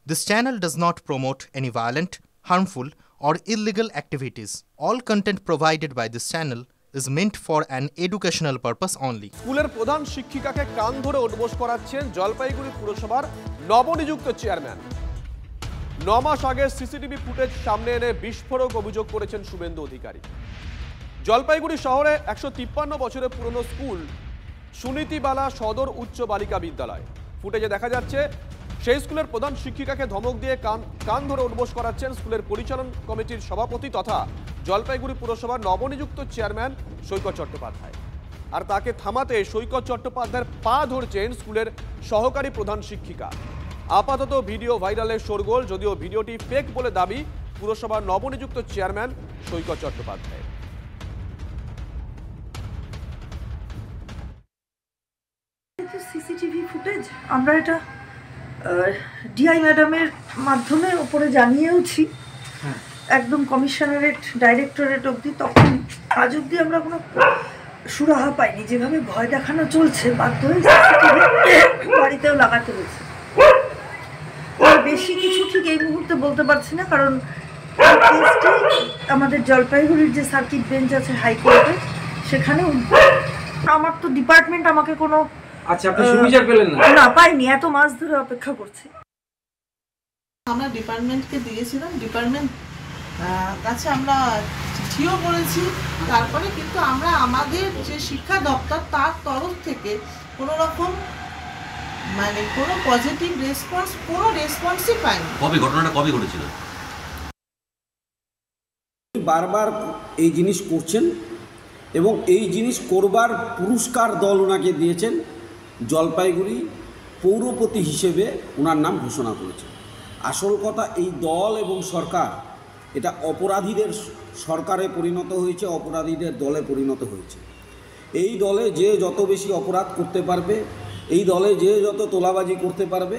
This channel does not promote any violent, harmful, or illegal activities. All content provided by this channel is meant for an educational purpose only. স্কুলের প্রধান শিক্ষিকাকে কান ধরে উঠবোস করাচ্ছেন জলপাইগুড়ি পুরসভার নবনিযুক্ত chairman. 9 মাস আগে CCTV footage সামনে এনে বিস্ফোরক অভিযোগ করেছেন শুভেন্দু অধিকারী। জলপাইগুড়ি শহরে 153 বছরের পুরনো স্কুল সুনীতিবালা সদর উচ্চ বালিকা বিদ্যালয়। ফুটেজে দেখা যাচ্ছে সেই স্কুলের প্রধান শিক্ষিকাকে ধমক দিয়ে কান ধরে উঠবোস করাচ্ছেন স্কুলের পরিচালন কমিটির সভাপতি তথা জলপাইগুড়ি পুরসভার নবনিযুক্ত চেয়ারম্যান সৈকত চট্টোপাধ্যায়। আর তাকে থামাতে সৈকত চট্টোপাধ্যায়ের পা ধরছেন স্কুলের সহকারী প্রধান শিক্ষিকা। আপাতত ভিডিও ভাইরালের শোরগোল, যদিও ভিডিওটি ফেক বলে দাবি পুরসভার নবনিযুক্ত চেয়ারম্যান সৈকত চট্টোপাধ্যায়। সিসিটিভি ফুটেজ আমরা এটা ডিআই ম্যাডামের মাধ্যমে ওপরে জানিয়েওছি, একদম কমিশনারেট ডাইরেক্টরেট অবধি। তখন আজ অবধি আমরা কোনো সুরাহা পাইনি। যেভাবে ভয় দেখানো চলছে, বাধ্য হয়ে সিসিটিভি বাড়িতেও লাগাতে হয়েছে। বেশি কিছু ঠিক এই মুহূর্তে বলতে পারছি না, কারণ আমাদের জলপাইগুড়ির যে সার্কিট বেঞ্চ আছে হাইকোর্টে, সেখানে আমার তো ডিপার্টমেন্ট আমাকে কোনো না পাইনি, এত মাস ধরে অপেক্ষা করছি। আমরা ডিপার্টমেন্টকে দিয়েছিলাম, ডিপার্টমেন্ট কাছে আমরা চিঠিও করেছি। তারপরে কিন্তু আমরা আমাদের যে শিক্ষা দপ্তর তার তরফ থেকে কোনো রকম মানে কোনো পজিটিভ রেসপন্স, কোনো রেসপন্সই পাইনি। ঘটনাটা কবে ঘটেছিল? বারবার এই জিনিস করছেন এবং এই জিনিস করবার পুরস্কার দল ওনাকে দিয়েছেন। জলপাইগুড়ি পৌরপতি হিসেবে ওনার নাম ঘোষণা করেছে। আসল কথা, এই দল এবং সরকার এটা অপরাধীদের সরকারে পরিণত হয়েছে, অপরাধীদের দলে পরিণত হয়েছে। এই দলে যে যত বেশি অপরাধ করতে পারবে, এই দলে যে যত তোলাবাজি করতে পারবে,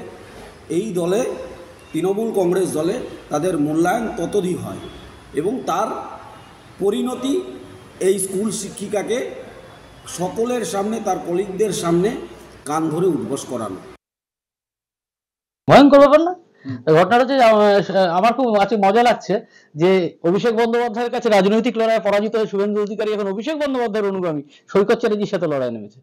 এই দলে তৃণমূল কংগ্রেস দলে তাদের মূল্যায়ন ততোধিক হয় এবং তার পরিণতি এই স্কুল শিক্ষিকাকে সকলের সামনে, তার কলিগদের সামনে কান ধরে উঠবোস করানো। ভয়ঙ্কর ব্যাপার না? ঘটনাটা হচ্ছে আমার খুব মজা লাগছে যে অভিষেক বন্দ্যোপাধ্যায়ের কাছে রাজনৈতিক লড়াইয়ে পরাজিত হয়ে শুভেন্দু অধিকারী এখন অভিষেক বন্দ্যোপাধ্যায়ের অনুগামী সৈকত চ্যাটার্জির সাথে লড়াই নেমেছে।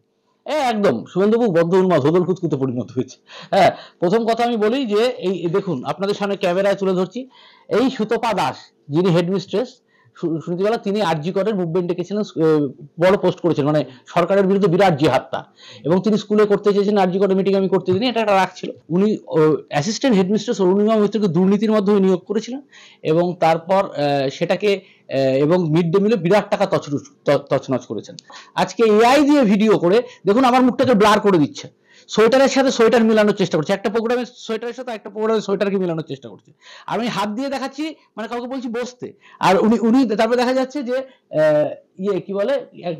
একদম শুভেন্দুবাবু বদ্ধ উন্মাদ হোদল খুঁতকুতে পরিণত হয়েছে। হ্যাঁ, প্রথম কথা আমি বলি যে এই দেখুন, আপনাদের সামনে ক্যামেরায় তুলে ধরছি, এই সুতপা দাস যিনি হেডমিস্ট্রেস সুনীতিবালা, তিনি আরজি করের মুভমেন্ট ডেকেছিলেন, বড় পোস্ট করেছেন, মানে সরকারের বিরুদ্ধে বিরাট জিহাদ তার, এবং তিনি স্কুলে করতে চেয়েছেন, আরজি করের মিটিং আমি করতে দিইনি, এটা একটা রাখছিল। উনি অ্যাসিস্ট্যান্ট হেডমিস্ট্রেস অরুণিমা মৈত্রকে দুর্নীতির মাধ্যমে নিয়োগ করেছিলেন এবং তারপর সেটাকে এবং মিড ডে মিলে বিরাট টাকা তছনছ করেছেন। আজকে এআই দিয়ে ভিডিও করে দেখুন আমার মুখটাকে ব্লার করে দিচ্ছে, সোয়েটারের সাথে সোয়েটার মিলানোর চেষ্টা করছে, একটা প্রোগ্রামে সোয়েটারের সাথে একটা প্রোগ্রামে সোয়েটারকে মিলানোর চেষ্টা করছে। আর আমি হাত দিয়ে দেখাচ্ছি, মানে কাউকে বলছি বসতে, আর উনি তারপরে দেখা যাচ্ছে যে কি বলে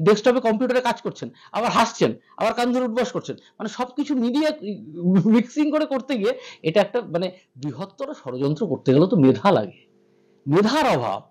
ডেস্কটপে কম্পিউটারে কাজ করছেন, আবার হাসছেন, আবার কান ধরে উঠবস করছেন, মানে সবকিছু মিডিয়া মিক্সিং করে করতে গিয়ে এটা একটা মানে বৃহত্তর ষড়যন্ত্র করতে গেলে তো মেধা লাগে, মেধার অভাব।